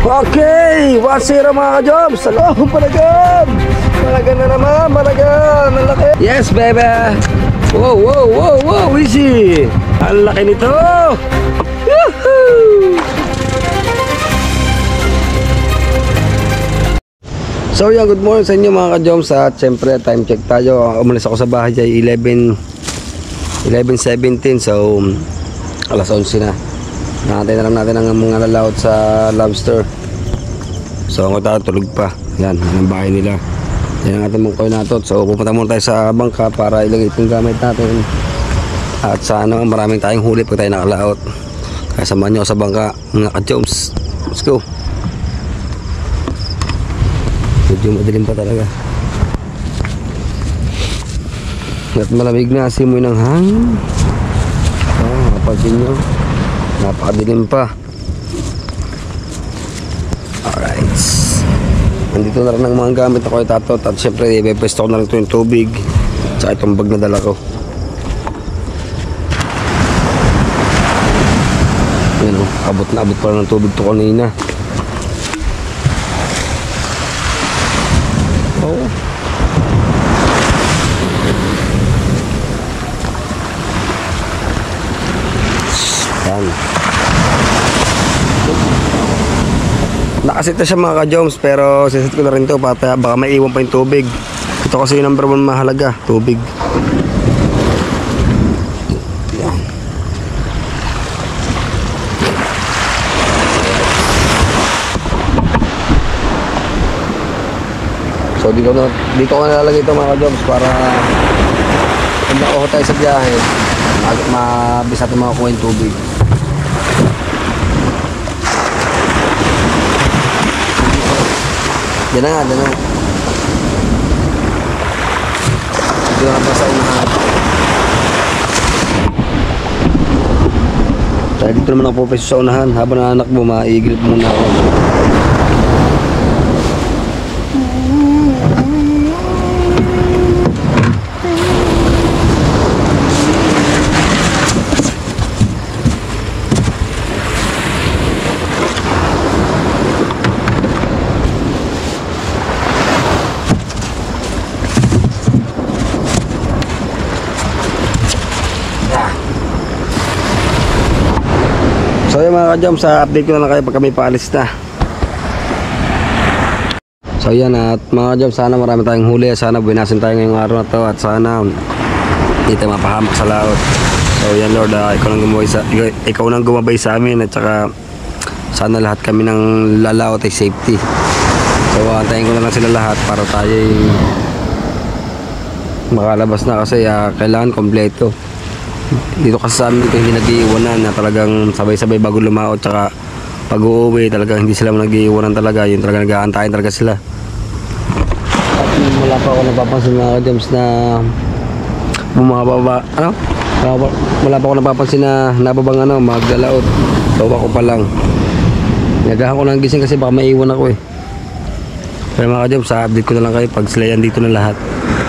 Okay, 1-0 mga ka-jobs. Hello, Palagan. Palagan na naman, Palagan. Ang laki. Yes, baby. Wow, wow, wow, wow, easy. Ang laki nito. Woohoo! So yan, good morning sa inyo mga ka-jobs. At syempre, time check tayo. Umalis ako sa bahay ay 11:17. So, alas 11 na. Nakantay na lang natin ang mga lalaot sa lobster. So ang tulog pa. Yan, ang bahay nila. Yan ang ating mga koynatot. So pupunta muna tayo sa bangka para ilagay itong gamit natin. At sana maraming tayong huli pag tayo nakalaot. Kaya samahan nyo sa bangka mga ka-jobs. Let's go. Medyo madilim pa talaga. At malamig na, simoy ng hangin. Kapagin nyo, napakadilim pa. Alright, nandito na rin ang mga gamit ako itatot. At syempre ipepesto ko na rin ito yung tubig at itong bag na dala ko. Yan o, abot na abot pa ng tubig ito kanina. Oh, yan. Nakasit na siya mga ka-joms, pero sisit ko na rin ito baka maiwan pa yung tubig. Ito kasi yung number 1 mahalaga, tubig. Yan. So dito ko nalalagay ito mga ka-joms para pag nakuha tayo sa biyahe mabis natin makakuha yung tubig. Diyan na nga, diyan na. Dito na pa sa unahan. Dahil dito naman ako pupeso sa unahan. Habang anak mo, maigilip muna ako. So yun mga ka-jump, sa update ko na lang kayo pag kami paalis na. So yan, at mga ka-jump, sana marami tayong huli. Sana buwinasin tayo ngayong araw na to. At sana hindi tayo mapahamak sa laot. So yan Lord, ikaw nang gumabay sa amin. At saka sana lahat kami ng lalaot ay safety. So antayin ko na lang sila lahat para tayo makalabas na. Kasi kailangan kompleto. Dito kasi sa amin dito hindi nag-iiwanan na talagang sabay-sabay bago lumaot, tsaka pag uuwi talagang hindi sila nag-iiwanan talaga, yun talaga nag-aantayin talaga sila. At wala pa ako napapansin mga ka-jumps na bumababa, wala pa ako napapansin na nababang magdalaot. Tawa ko pa lang, nagahan ko lang gising kasi baka maiwan ako eh. Pero mga ka-jumps, sa update ko na lang kayo pag sila yan dito na lahat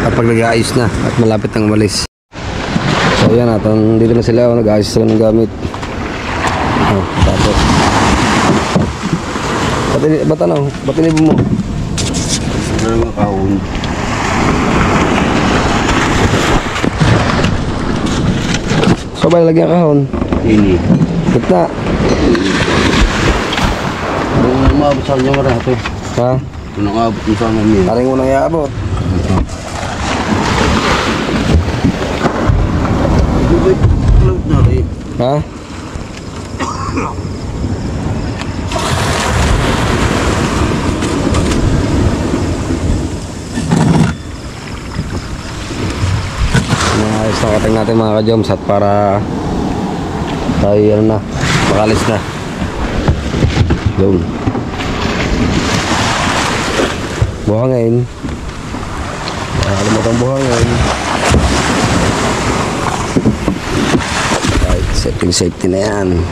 at pag nag-aayos na at malapit nang umalis. So yan, dito na sila, nag-ayos sila ng gamit. Tapos ba't inibon mo? Ano nga kahon? So ba nilagyan kahon? Ini gitna. Ano maabot sa kanya marami? Ha? Ano nga abot sa kanya? Paring unang iabot. Ha? Ayos na kating natin mga ka-jumps at para tayo makalis na. Doon buhangin, limatang buhangin. Safety na yan.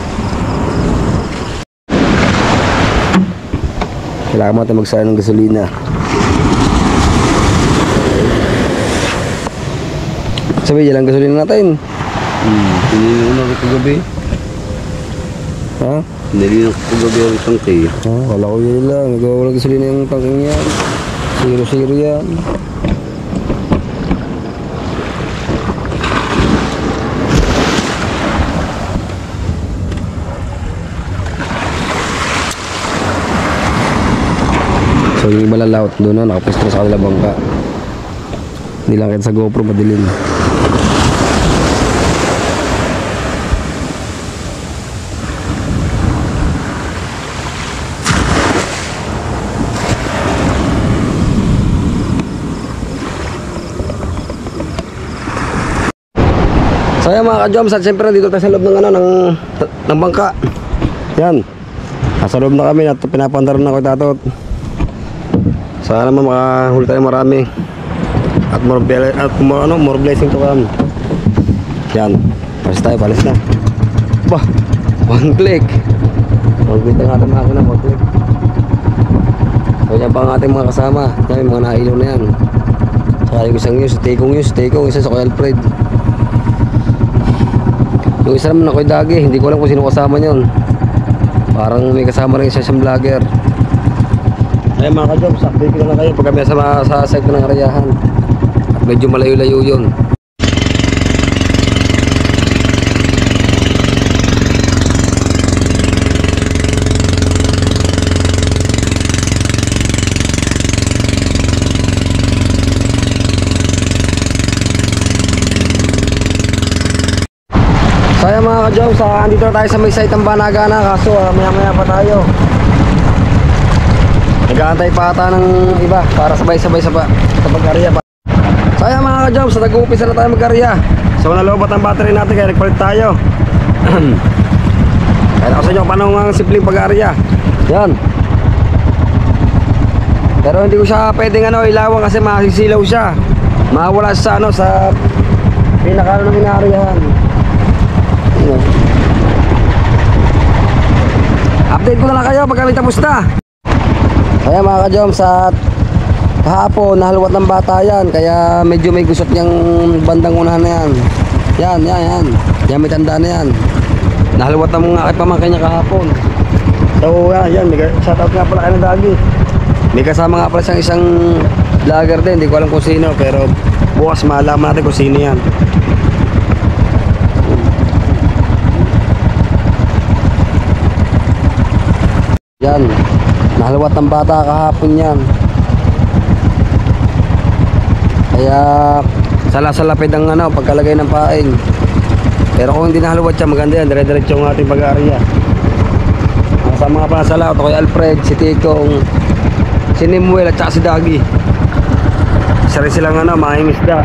Kailangan mo natin magsara ng gasolina. Sabi, yan ang gasolina natin. Pinili ko na ito gabi. Ha? Nililang ko gabi ang tangke. Kala ko yun lang. Nagwawalang gasolina yung tangking yan. Zero yan. So yung iba lalaot doon na, nakapusto sa kanila bangka. Hindi lang kita sa GoPro, madilim. So yan mga ka-Jomsat, siyempre dito tayo sa loob ng, ng bangka. Yan. Nasa loob na kami at pinapandaran na ko tatot. Sana naman makahuli tayo marami. At more blessing to come. Yan. Palis tayo, palis na. Bah, one click. One click ang ating makina, one click. So yan pa ang ating mga kasama. Yan, mga nailaw na yan. Saka yung isang news, Tekong, isa sa Kuya Alfred. Yung isa naman ako'y Dagi, hindi ko alam kung sino kasama nyon. Parang may kasama rin isa siyang vlogger. Ay mga ka-Jobs, update ko na lang kayo pag kami sa site ng Arayahan. At medyo malayo-layo yun. So ayan mga ka-Jobs, andito tayo sa may site ng Banagana. Kaso maya-maya pa tayo. Nag-aantay pa ata ng iba para sabay-sabay sa pag-area pa. So ayan mga ka-Jobs, nag-uumpisa na tayo mag-area. So nalobat ang battery natin kaya nagpalit tayo. Kaya ako sa inyo paano ang simpleng pag-area. Yan. Pero hindi ko siya pwedeng ilawan kasi masisilaw siya. Mawala sa sa pinaka ng inaariyahan. Update ko na lang kayo pag kami tapos na. Kaya mga ka-Jomsat, sa kahapon nahaluwat ng bata yan, kaya medyo may gusot niyang bandang unahan na yan. Yan may tanda na yan. Nahaluwat ng mga aking pamangkin niya kahapon. So yan, may shoutout nga pala kayo ng Dagi. May kasama nga pala siyang isang vlogger din, hindi ko alam kung sino, pero bukas malaman natin kung sino yan. Yan, nahalawat ng bata kahapon yan. Kaya sala-salapid ang pagkalagay ng pain. Pero kung hindi nahalawat siya, maganda yan, dire-diretso ang ating pag-aarya. Sa mga panasalaot, ako kay Alfred, si Tikong, si Nimuel at saka si Dagi. Isa rin silang maing isda.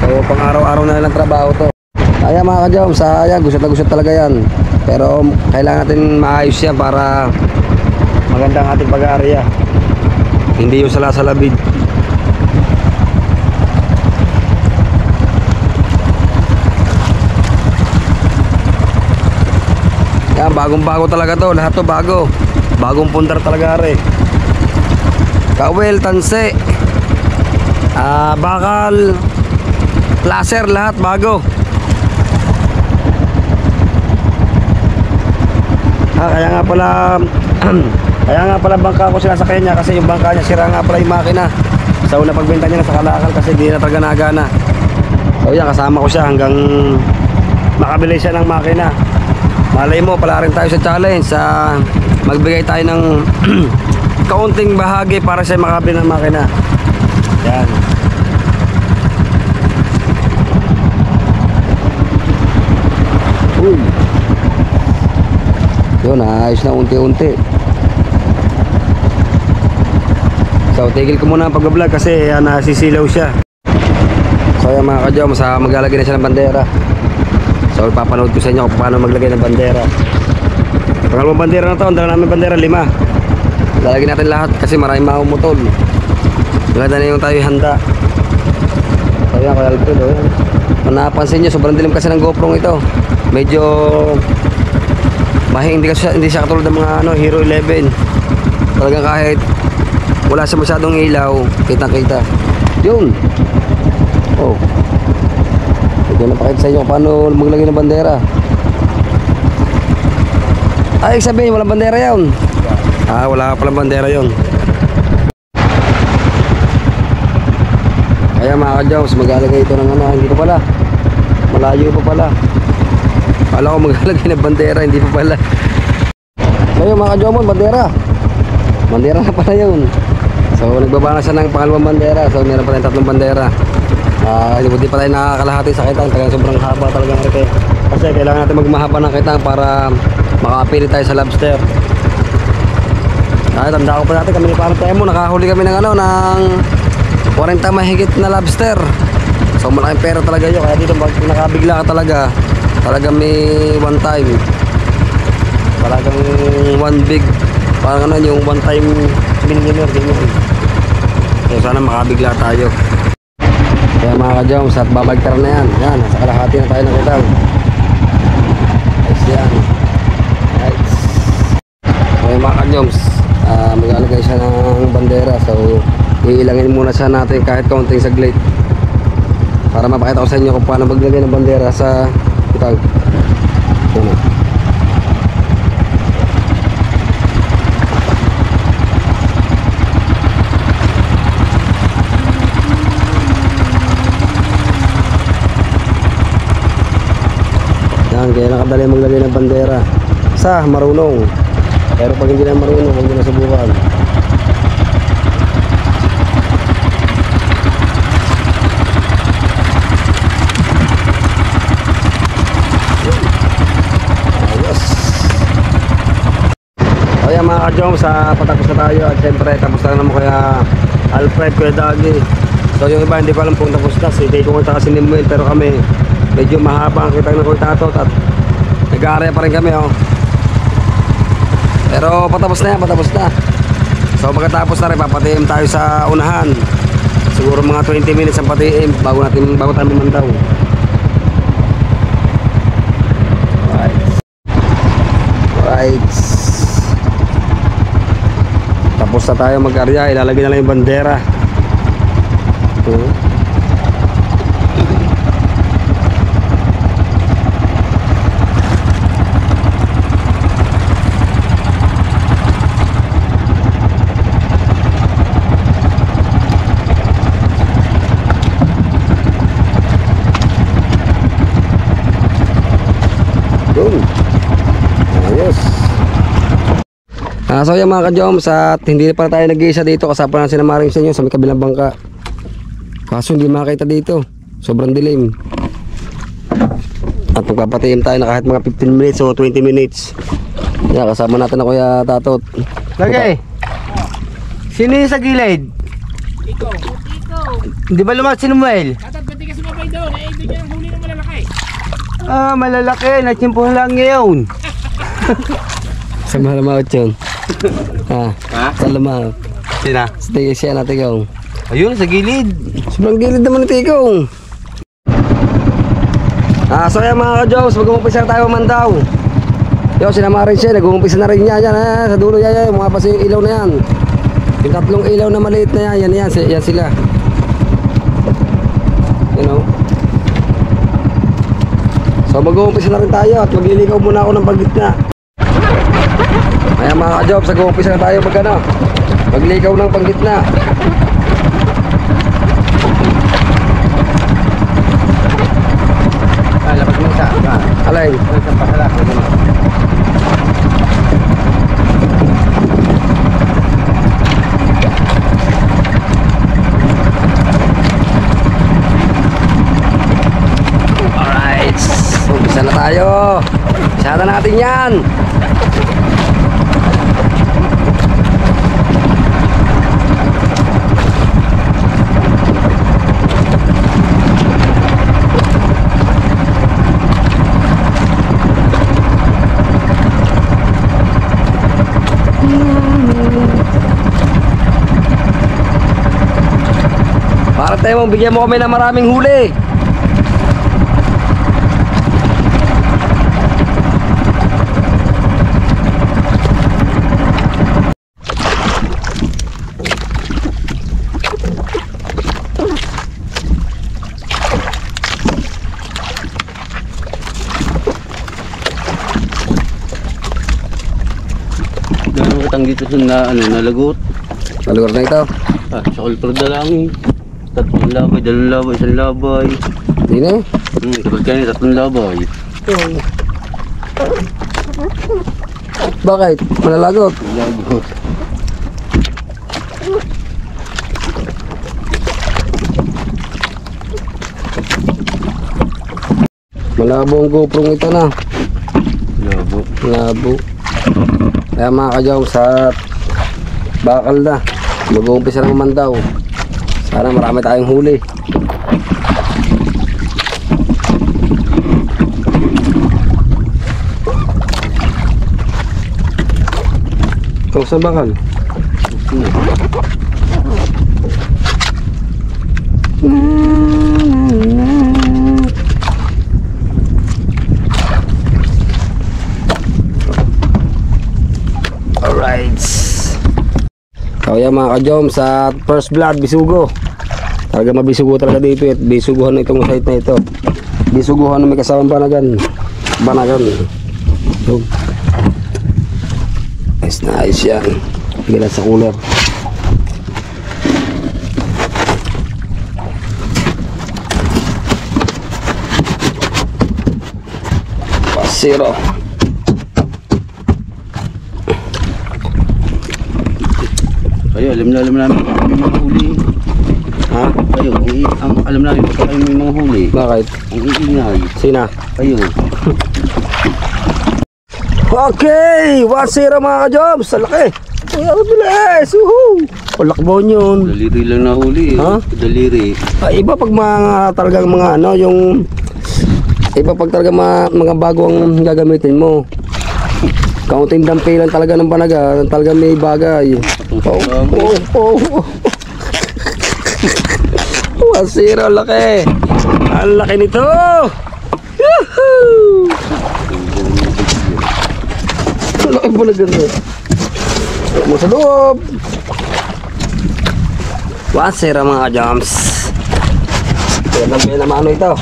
So pang araw-araw na lang trabaho to. Ayan mga ka-Jom, sayang, gusot na gusot talaga yan. Pero kailangan natin maayos yan para maganda ang ating pag-aarya. Hindi yung salasalabid. Yan, bagong-bago talaga to. Lahat to bago. Bagong pundar talaga are. Kawel, tanse, bakal, laser, lahat bago. Kaya nga pala bangka ko sinasakyan niya kasi yung bangka niya sira nga pala yung makina. So napagbenta niya na sa Kalakal kasi di na talaga nagana. So yan, kasama ko siya hanggang makabili siya ng makina. Malay mo, pala rin tayo sa challenge sa magbigay tayo ng kaunting bahagi para siya makabili ng makina. Yan. Uy. Yun, ayos na unti-unti. So tigil ko muna ang pag-vlog kasi nasisilaw siya. So yan mga ka-Jom, maglalagay na siya ng bandera. So ipapanood ko sa inyo kung paano maglagay ng bandera. Pangalawang bandera na to, ang dala namin bandera 5. Lalagyan natin lahat kasi maraming maumutol. Maganda na yung tayo handa. So yan, Kuya Alfred, kung napansin nyo, sobrang dilim kasi ng GoPro ito. Medyo hindi siya katulad ng mga Hero 11. Talagang kahit wala siya masyadong ilaw, kitang-kita. Yun. Oh. Ito na pakita sa inyo paano maglagay ng bandera. Ay, sabihin, walang bandera yun. Ah, wala palang bandera yun. Kaya mga ka-Joms, maglalagay ito ng ano, hindi pa pala. Malayo pa pala. Kala ko maglalagay ng bandera, hindi pa pala. Ngayon mga ka-Joms, bandera. Bandera na pala yun. So, nagbaba na siya ng pangalawang bandera. So, meron pa tayong tatlong bandera. Hindi pa tayo nakakalahati sa kitang. Talagang sobrang haba talaga ng rete. Kasi kailangan natin magmahaba ng kitang para makapili tayo sa lobster. Tanda ko pa natin kami ni Parang Temo, nakahuli kami ng ano, ng 40 mahigit na lobster. So malaking pera talaga yun. Kaya dito pag nakabigla ka talaga, talagang may one time. Talagang one big, parang ano yung one time millionaire din yun. So sana makabigla tayo. Kaya mga ka-Joms, at babagtaran na yan. Yan, nasa kalahati na tayo ng kitang. Nice yan. Nice. Okay mga ka-Joms, maglalagay siya ng bandera. So iilangin muna siya natin kahit kaunting saglit para mapakita ko sa inyo kung paano maglagay ng bandera sa kitang. Ano? Yan, kaya nakadali maglagay ng bandera sa marunong. Pero pag hindi na marunong, huwag na subukan. Ayos. Kaya mga ka-Joms, patapos na tayo. At syempre tapos na naman kaya Alfred, Kuya Dagi. So yung iba hindi pa alam kung tapos na. Si Teko at si Nimuel. Pero kami medyo mahaba ang kitang ng Kurtatot. At nag-aaray pa rin kami, oh. Pero patapos na yan, patapos na. So pagkatapos na rin, papatiim tayo sa unahan. Siguro mga 20 minutes ang patiim bago tayo mamandaw. Right. Tapos na tayo mag-arya, ilalagay na lang yung bandera. So yan mga ka-Joms, at hindi pa tayo nag-iisa dito. Kasama na sila Maring sa inyo sa may kabilang bangka. Kaso hindi makita dito, sobrang dilim. At magpapatiim tayo na kahit mga 15 minutes o 20 minutes. Yan, kasama natin na Kuya Tatot. Lagay. Sino yung sa gilid? Ikaw. Di ba lumat si Noel? Tatat, pati ka sumabay doon. Eh, hindi ka ng huli ng malalaki. Ah, malalaki. Natsimpuhan lang ngayon. Sa malamawat yun. Ha? Sa lamawat. Sina? Siya natin ikaw. Ayun, sa gilid. Sobrang gilid naman ito ikaw. So yan mga ka-Joms, mag-uumpisa na tayo mandaw. Yo, sinama rin siya, nag-uumpisa na rin niya yan, sa dulo yan, mga pasi yung ilaw na yan. Yung tatlong ilaw na maliit na yan, yan sila. You know. So mag-uumpisa na rin tayo at magliligaw muna ako ng paggitna. Kaya mga ka-Joms, mag-uumpisa na tayo magligaw ng panggitna. Lapas mo isa. Alay. Sa pahala. Alright. Umpisa na tayo. Umpisa na natin yan. Para tayo mong bigyan mo kami ng maraming huli. Gano'n kitang dito sa nalagot. Sa lugar na ito. Sa kulpar na lang eh. 3 labay, 2 labay, 1 labay. Hindi na eh. Kapag kanina 3 labay. Bakit? Malalagot. Lagot. Malabo ang GoPro ito na. Labo. Malabo. Kaya mga kajawang sa bakal na. Mag-uumpisa naman daw. Sana marami tayong huli. Ito sa bakal. Alright. Kaya mga kajom sa first blood bisugo. Talaga mabisugo talaga dito at bisuguhan na itong site na ito. Bisuguhan na may kasamang banagan. Banagan. So, nice yan. Bigyan sa cooler. Pasiro. Kayo, alam namin kung may mga huli. Ha? Kayo, alam namin kung kayo may mga huli. Bakit? Ang iingay. Sina? Kayo. Okay! 1-0 mga ka-jobs! Sa laki! Ang bilis! Woohoo! Palakbaw yun. Daliri lang na huli. Ha? Daliri. Iba pag mga talagang mga ano, yung iba pag talaga mga bago ang gagamitin mo. Kaunting dampi lang talaga ng banaga, talaga may bagay. Oh. 1-0, laki. Ang laki nito. Yahoo! Ang laki pala ganda. Mo sa loob. 1-0 mga jumps. Kaya naman ano ito.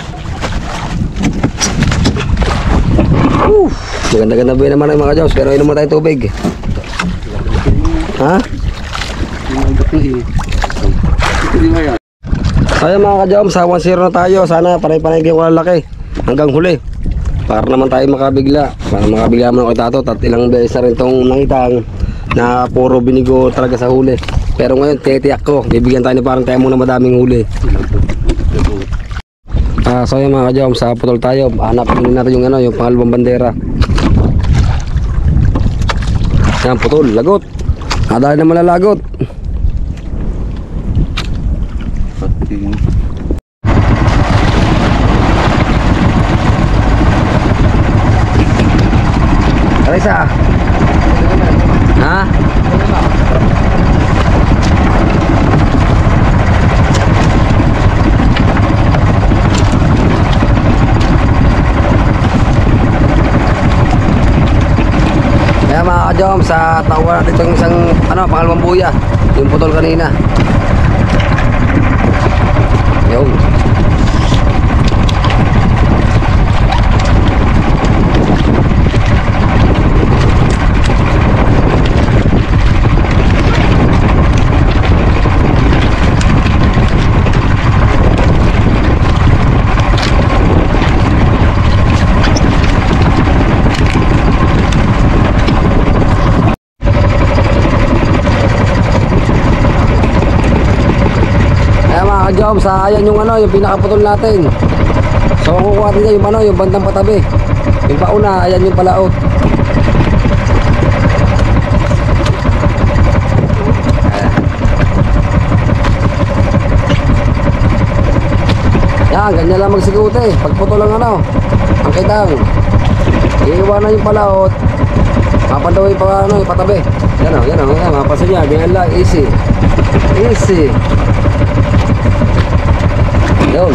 Maganda-ganda ba naman ang mga jumps. Pero inom na tayo tubig. Ha? Kaya mga ka-jumps, 1-0 na tayo. Sana panay-panay kayo lalaki hanggang huli. Para naman tayo makabigla. Para makabigla mo ng itato. At ilang beses na rin itong nakitang na puro binigo talaga sa huli. Pero ngayon, titiyak ko. Bibigyan tayo ni parang tayo muna madaming huli. So yung mga ka-jumps, sa putol tayo. Hanapin natin yung, yung pangalawang bandera. Yan, putol, lagot. Dahil na malalagot. Teresa. Ha? Kaya mga ka-jom, sa tawa natin itong isang pangalawang buya. Yung putol kanina. Yung ka-jobs, ayan yung yung pinakaputol natin. So kukuha natin yung yung bandang patabi. Yung pauna, ayan yung palaot. Yan, ganyan lang magsikute. Pagputol lang ang kitang. Iiwanan yung palaot. Mapandawin pa yung patabi. Yan mapasin niya, ganyan lang, easy. Easy. Yun.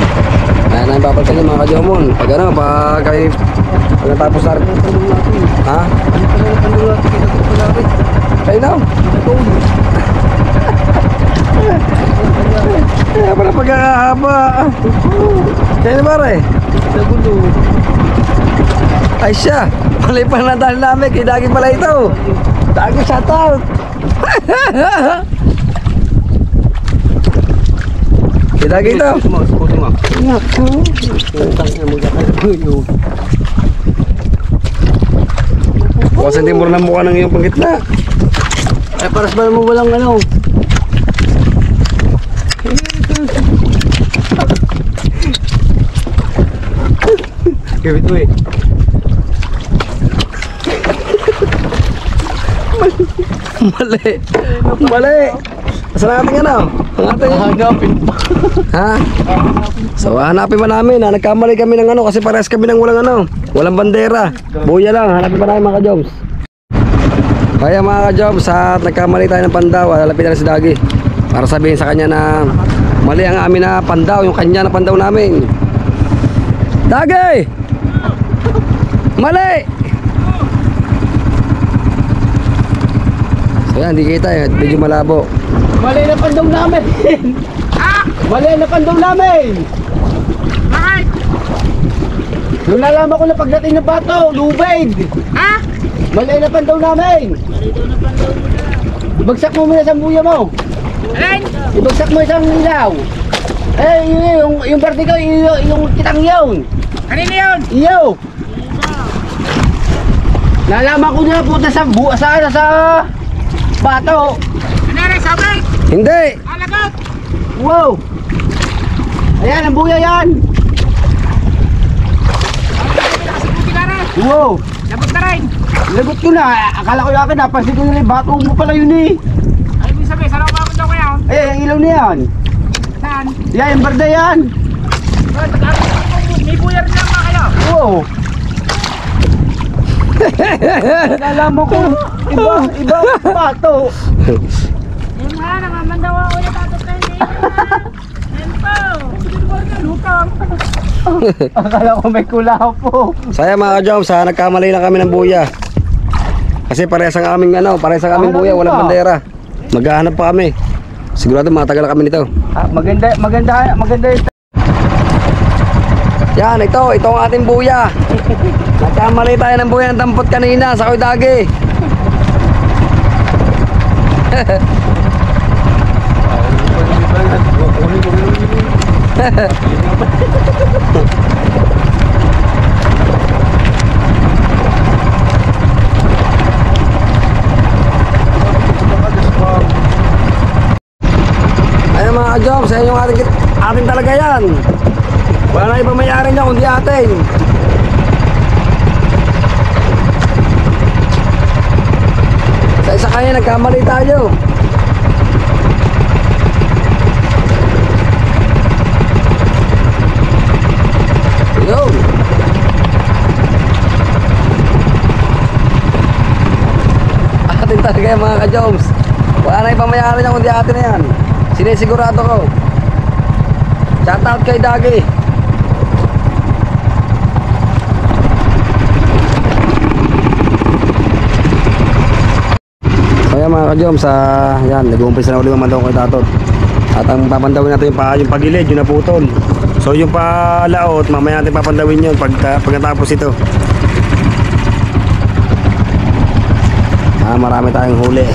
Ayan na yung papalkan yung mga ka-jomon. Pag natapos na rin. Ha? Kayo na? Kaya pala pagkakahaba. Kaya na pare? Ay siya. Malay pa na dahil namin. Kidagin pala ito. Dagi, shout out. Si Dagi ito. Puto mo. Bukas ang timur ng mukha ng iyong panggitna. Ay, paras ba mo walang ano? Gawit mo eh. Mali. Mali. Saan natin ano? Ang ating... Hanapin pa. Ha? So hanapin pa namin ha. Nagkamali kami ng ano kasi parehas kami ng walang ano. Walang bandera. Buya lang. Hanapin pa namin mga ka-Joms. Kaya mga ka-Joms, at nagkamali tayo ng pandaw, lalapit na si Dagi para sabihin sa kanya na mali ang amin na pandaw, yung kanya na pandaw namin. Dagi! Mali! So yan, di kita eh. Medyo malabo. Mali na pandong namin. Mali na pandong namin. Bakit? Nung nalaman ko na pagdating ng bato, lubid. Mali na pandong namin. Ibagsak mo muna sa buya mo. Alin? Ibagsak mo isang ilaw. Eh, yung vertigo, yung kitang yun. Kanina yun? Iyo. Nalaman ko na puta sa bato. Kanina sabay? Hindi! Alagot! Wow. Ayan, ang buya yan. Nakasiputi ka rin. Wow. Labot ka rin. Lagot ko na. Akala ko yung akin, napansin ko nila yung bato mo pala yun eh. Ay, ibig sabihin, saan ako mapunta ko yan? Eh, ang ilaw na yan. Saan? Yan, yung barda yan. May buyar lang mga kayo. Wow. Nalaman ko, iba bato. Yung nga, nangamandawa ko yung tatot na hindi. Yan po. Lutang. Akala ko may kulaw po. Saya mga ka-Joms ha, nagkamali lang kami ng buya. Kasi parehas ang aming ano, parehas ang aming buya, walang bandera. Maghahanap pa kami. Sigurado matagal kami nito. Ah, maganda yung Yan, ito ang ating buya. Nagkamali tayo ng buya ng dampot kanina sa Kuya Dagi. Ayan mga ka-Joms, ayan yung ating talaga yan. Wala na ibang mayari niya kundi atin. Sa isa kanya nagkamali tayo. Yun. Atin talaga yan mga ka-Joms. Wala na ibang mayari niya kundi atin na yan. Sinisigurado ko. Shout out kay Dagi. Kaya mga ka-Joms, yan, nag-uumpisa na ulit mamandong kay Tatot. At ang papandawin natin yung pagilid, yung naputol. So yung palaot, mamaya natin papandawin yun pagkatapos ito. Marami tayong huli.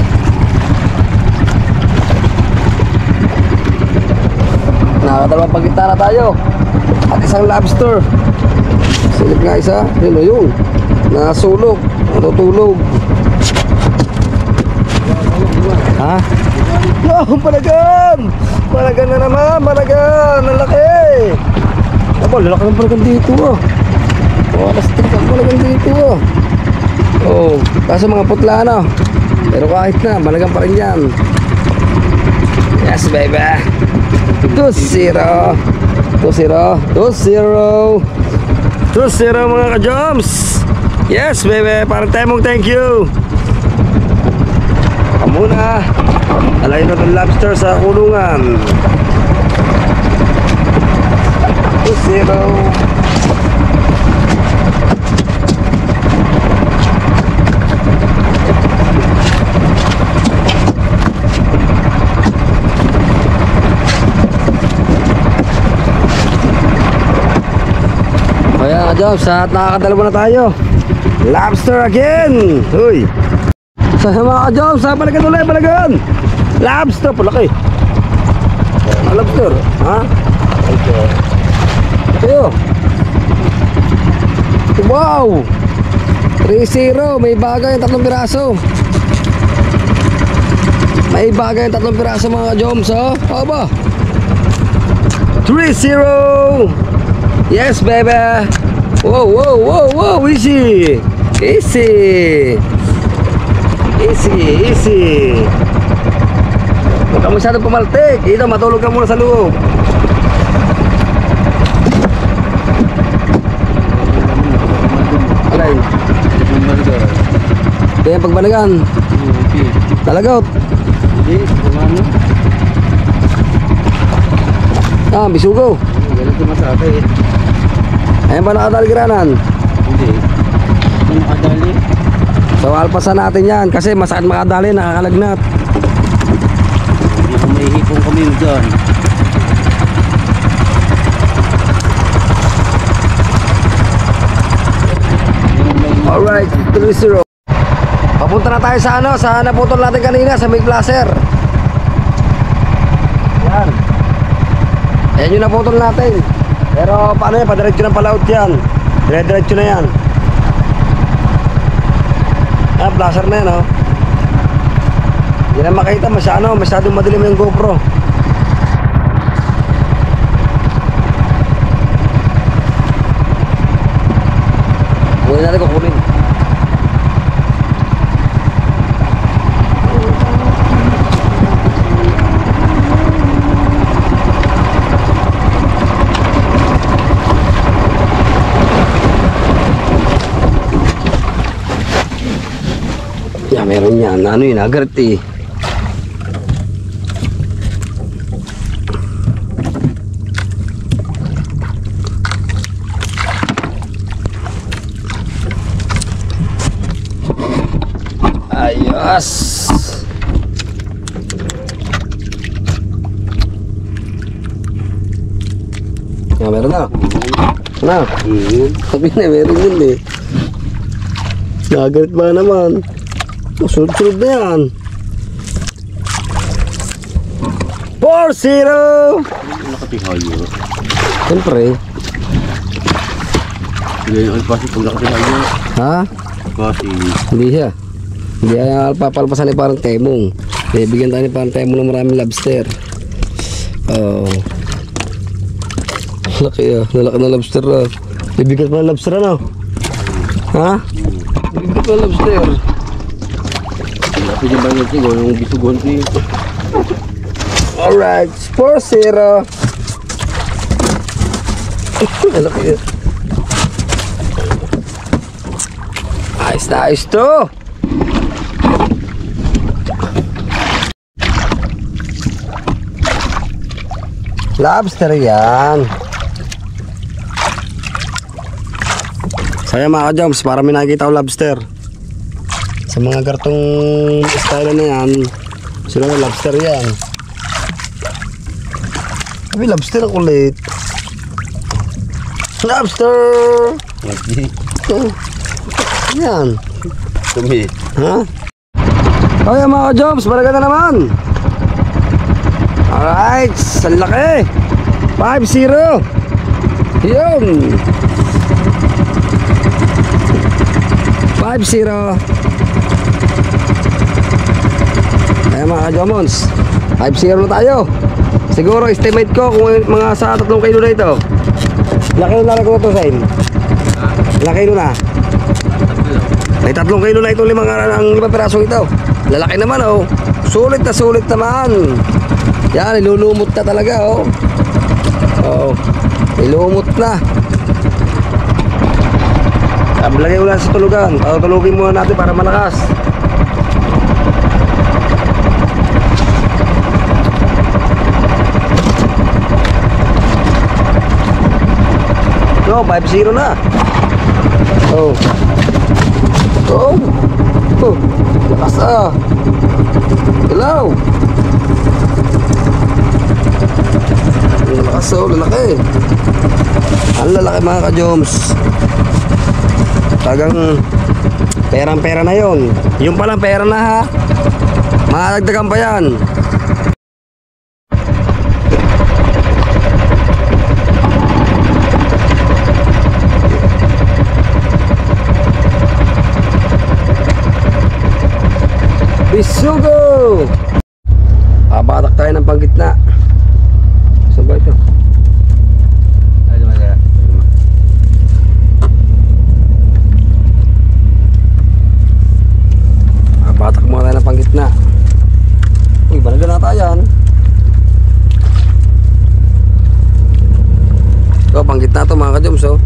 Nakakadalawang pagkita na tayo. At isang lobster. Silip nga isa. Yun o yun. Nasulog. Natutulog. Ha? No, palagan! Palagan na naman, palagan! Ang laki! Aba, lalaki ng palagan dito ah. Oh, alastik ang palagan dito ah. Oh, kaso mga putla na. Pero kahit na, palagan pa rin yan. Yes, baby! 2-0 mga ka-Joms. Yes, baby, parang temong thank you. Muna alayin natin lobster sa kulungan. 2-0. Kaya Jobs, at nakakadalawa na tayo. Lobster again. Uy. So Mga ka-Joms, balagan ulit, balagan. Lobster, palaki. Lobster, ha? Ayo. Wow! 3-0, may bagay yung 3 piraso. May bagay yung 3 piraso mga ka-Joms, oh. Aba. 3-0. Yes, baby. Wow, wow, wow, wow, easy. Easy. Easy, easy. Huwag ka masyadong pumaltik. Ito, matulog ka muna sa loob. Alay. Kaya pagbalikan. Talagot. Hindi, kumano. Ah, bisugo. Ganito masabi. Ayan ba nakadaligranan? Hindi. Hindi makadali. So alpasan natin yan kasi masakit makadali, nakakalagnat. Hindi ko mahihipong kami dyan. Alright, 3-0. Papunta na tayo sa ano, sa naputol natin kanina, sa Big Placer. Yan. Yan yung naputol natin. Pero paano yan, padiretso ng palaut yan. Dire-diretso na yan. Ah, Placer na yan, oh. Hindi na makita, masyadong madilim yung GoPro. Kunin natin, kukunin. Yeah, meron yan. Ano yun, agart eh. Ayos. Yeah, meron na. Na. Sabi na, meron yun eh. Nagalit ba naman? Sunod-sunod na yan. 4-0. Nakatihayo. Siyempre. Sige, yung alpasi pag nakatihayo. Ha? Kasi, Hindi siya. Hindi ay papalpasan ni parang temong. Bibigyan tayo ni parang temong ng maraming lobster. Oh. Laki ah. Nalaki na lobster ah. Bibigyan pa ng lobster ano? Ha? Bibigyan pa ng lobster. pwede ba yung tingol, yung bisugon si... Alright, 4-0. Malaki yun. Ayos na ayos to. Lobster yan. Saya mga ka-jumps, para may nakikita ko lobster. Sa mga gartong style na yan, sila na lobster yan. Sabi lobster ang kulit. Lobster! Yan. Tumi. Ha? Okay mga ka-jumps, balaga na naman. Alright, ang laki. 5-0. Yun. 5-0. Ayan mga ka-jumps, 5-0 na tayo. Siguro estimate ko kung mga sa 3 kilo na ito. Ilang kilo na ko ito sa inyo? Ilang kilo na? May 3 kilo na itong 5 pirasong ito. Lalaki naman oh. Sulit naman. Yan, ilulumot na talaga oh. Oo. Ilumot na. Lagay mo lang sa tulugan. Tutulugin muna natin para malakas. No, 5-0 na. Oh. Oh. Oh. Lakas ah. Hello. Lakas oh, lalaki. Ang lalaki mga ka-jumps. Tagang Perang-pera na yon. Yung palang pera na ha. Madagdagan pa yan. Bisugo! Pabatak tayo ng panggitna. Saan ba ito? Ay, lumala. Pabatak muna tayo ng panggitna. Uy, balaga na tayo yan. Ito, panggitna to mga ka-joms oh.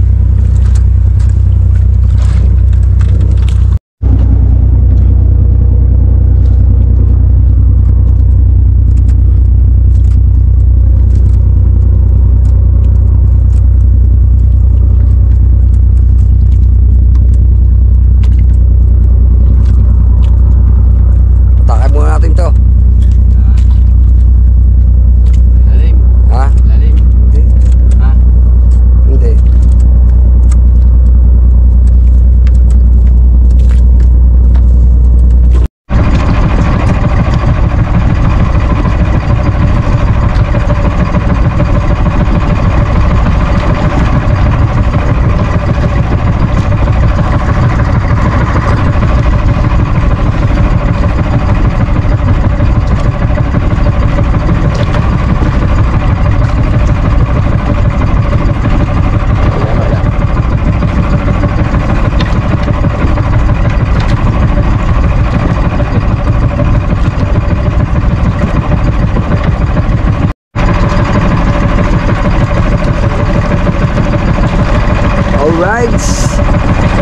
Alright,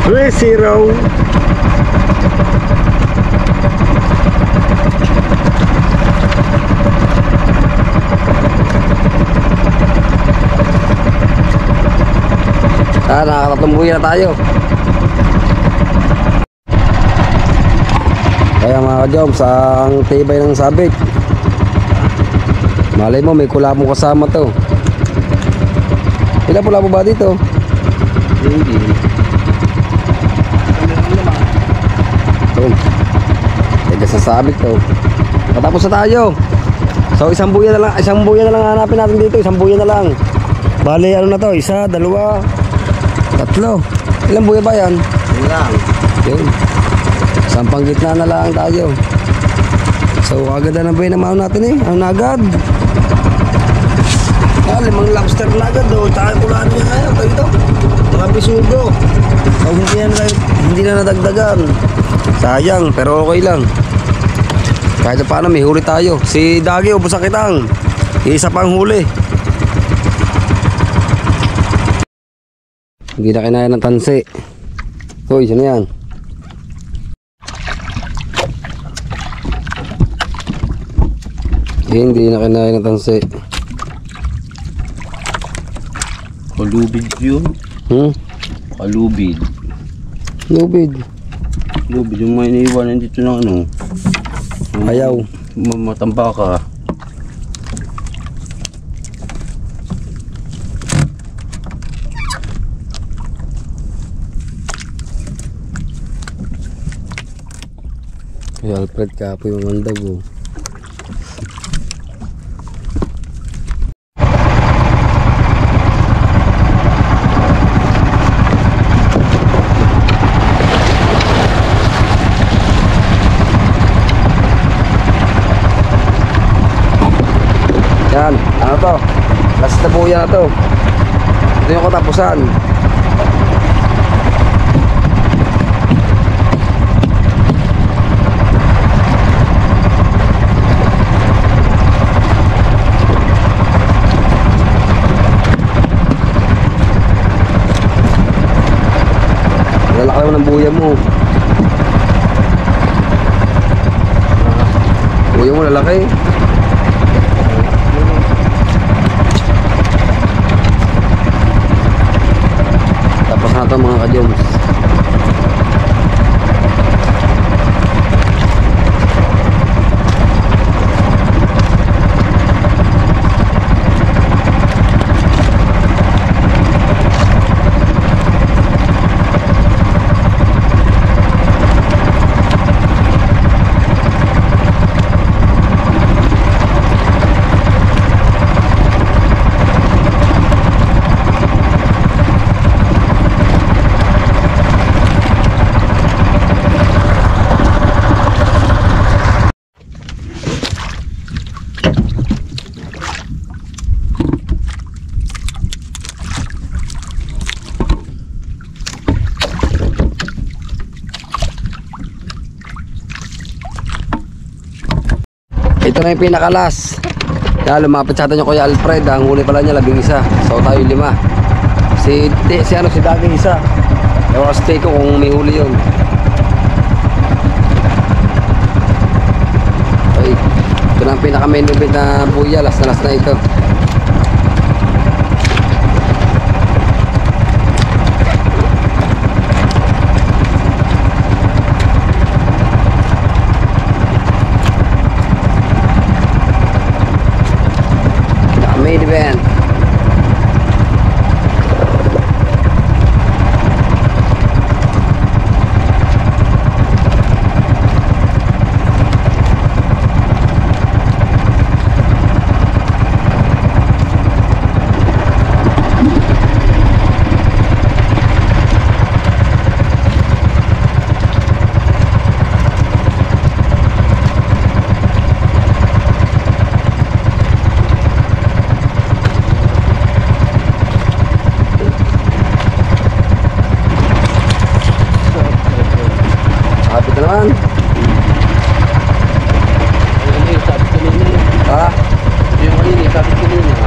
3-0. Nakakatambuhin na tayo. Kaya mga ka-joms, ang tibay ng sabit. Malay mo may kulabong kasama to. Ilan pula po ba dito? Hindi. Ito. Tigas na sabit to. Matapos na tayo. So isang buya na lang hanapin natin dito. Isang buya na lang. Bali ano na to? Isa, dalawa, tatlo. Ilang buya ba yan? Yun lang. Yun. Isang panggitna na lang tayo. So agad na buya na maon natin eh. Ang agad. Limang lobster na agad o. Tayo kulaan niya kaya. Ito. Mga bisugo. So hindi na nadagdagan. Sayang pero okay lang. Kahit paano may huli tayo. Si Dagi ubos ang kitang. Isa pang huli. Hindi na kinaya ng tansi. Uy, sino yan? Hindi na kinaya ng tansi. Kalubid yun. Kalubid. Lubid. Lubid yung may naiwanan dito ng ano. Ayaw. Matamba ka. Ay, Alfred kapoy mamandag oh. Yan, ano to? Last na buya na to. Ito yung katapusan. Lalaki naman ng buya mo. Buya mo lalaki. Tapos na ito mga ka-joms. Ito na yung pinakalas. Kaya lumapit sa atin yung Kuya Alfred. Ang huli pala niya 11. So tayo 5. Si Dagi isa. Ewan ko sa take ko kung may huli yun. Okay. Ito na ang pinaka main event na buya. Last na ito. Main event. Kapit na naman. Ano yung sabi kanina? Ha? Yung ano yung sabi kanina?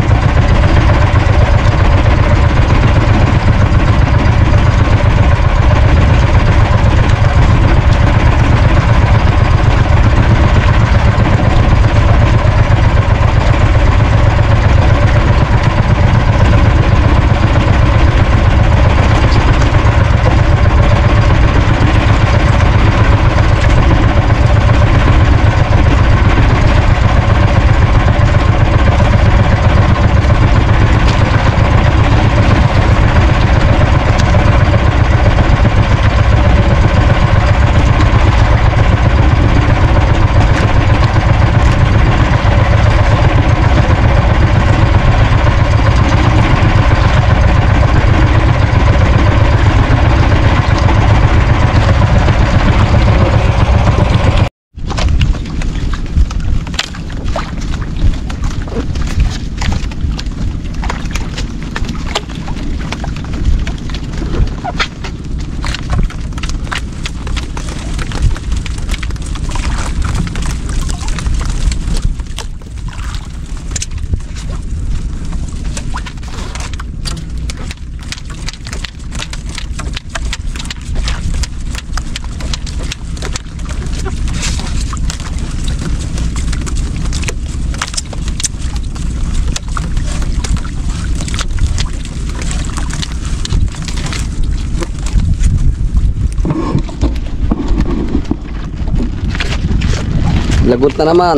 Lagot na naman.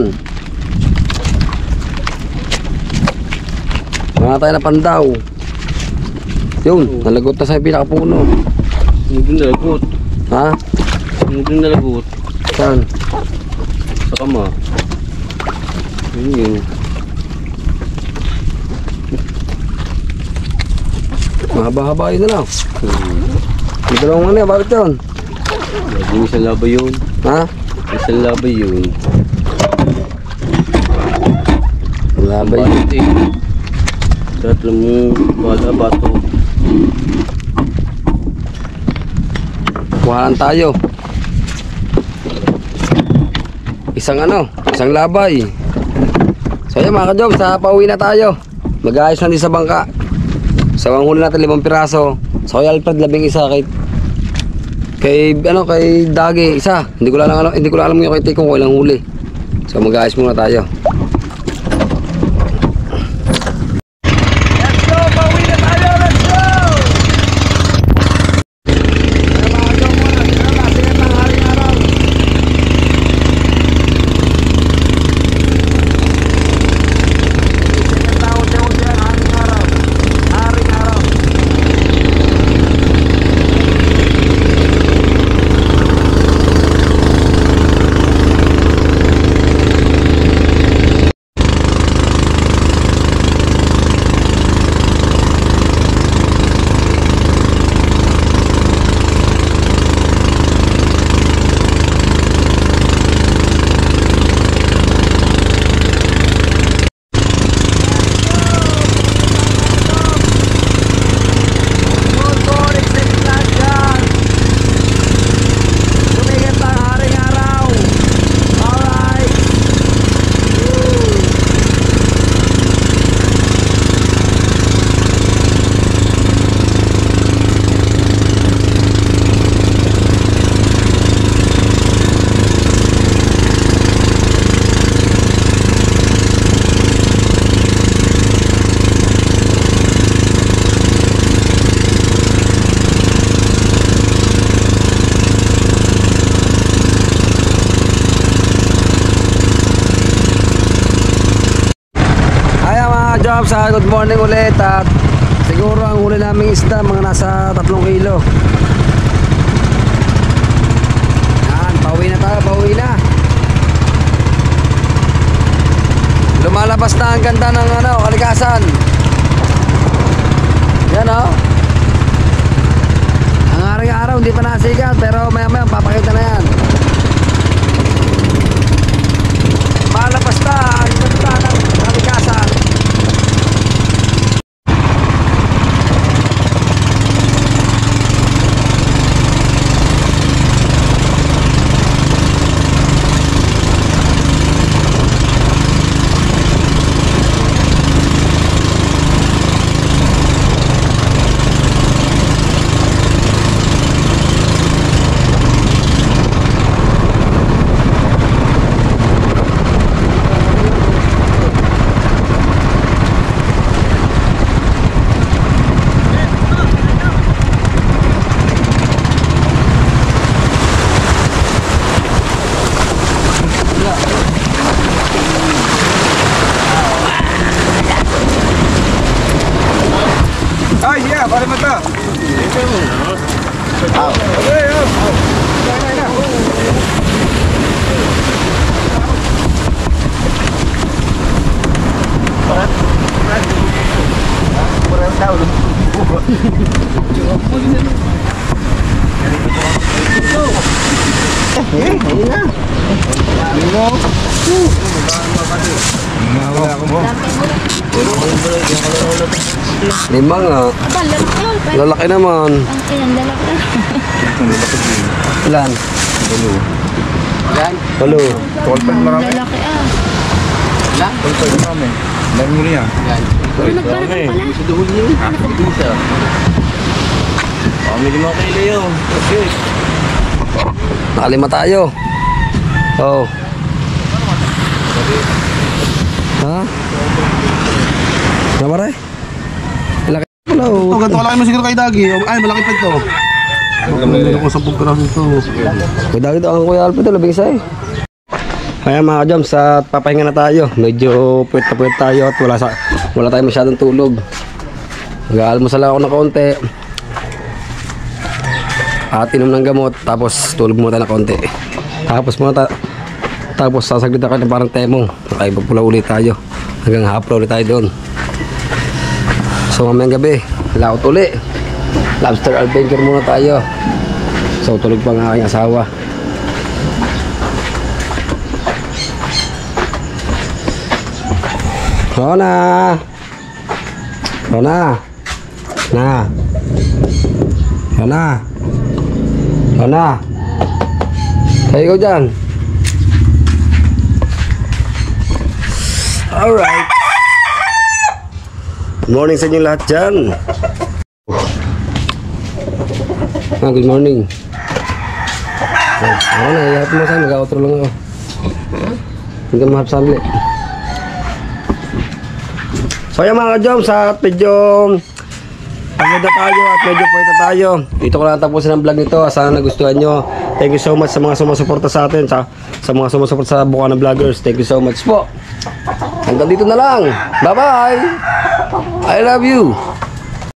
Mga tayo na pandaw. Yun, nalagot na sa pinakapuno. Hindi nalagot. Ha? Hindi nalagot. Saan? Sa kama. Yun. Mahaba-haba yun na lang. May dalawang ano, bakit yun? Laging isang labay yun. Ha? Isang labay yun. Labay yun. Balit eh. Tatlo mo bala bato. Kuhaan tayo. Isang labay. So yun mga ka-job, sa pauwi na tayo. Mag-aayos na din sa bangka. So ang huli natin 5 piraso. So kay Alfred 11 kay Dagi isa. Hindi ko lang alam yung kay Tiko kung ilang huli. So mag-aayos muna tayo. Jobs, good morning ulit. At siguro ang huli naming isda mga nasa 3 kilo. Yan, pauwi na tayo, pauwi na. Lumalabas na ang ganda ng kalikasan. Yan o. Ang araw-araw hindi pa nasigat, pero maya-maya papakita na yan. Malabas na ang ganda ng kalikasan. Ay, yeah, pare mata. Lima nga. Aba, lalaki yun. Lalaki naman. Ang ilang lalaki. Ilan? Yan. Halo. Lalaki ah. Dami mo niya. Ano nagparang pala? Pamili mo kay Leo. Okay. Nakalima tayo. Oh. Ha? Namare? Laki. Hello. Ito, ganito kalaki mo siguro kay Dagi. Ay, malaki pa ito. Meron ko 10 piraso ito. Kuya dito ang Kuya Alfredo, labing isa eh. Kaya mga ka-Joms, papahinga na tayo. Medyo puwet na puwet tayo at wala tayong masyadong tulog. Mag-aalmusal ako na konti. At inom ng gamot, tapos tulog muna tayo na konti. Tapos sasaglit ako ng parang temong. Makaiba ulit tayo. Hanggang hapon ulit tayo doon. So mamayang gabi, laot uli. Lobster adventure muna tayo. So tulog pa ang aking asawa. Rona! Rona! Na! Rona! Rona! Kayo ko dyan. Alright. Good morning sa inyo lahat dyan. Good morning. Ano na, iharap mo sa'yo. Mag-outro lang ako. Hindi ka mahap sa'yo. So yan mga ka-Joms, at medyo pagod na tayo at medyo puweta tayo. Dito ko lang tapusin ang vlog nito. Sana nagustuhan nyo. Thank you so much sa mga sumusuporta sa atin, sa mga sumusuporta sa Bukana Vloggers. Thank you so much po. Hanggang dito na lang. Bye bye. I love you.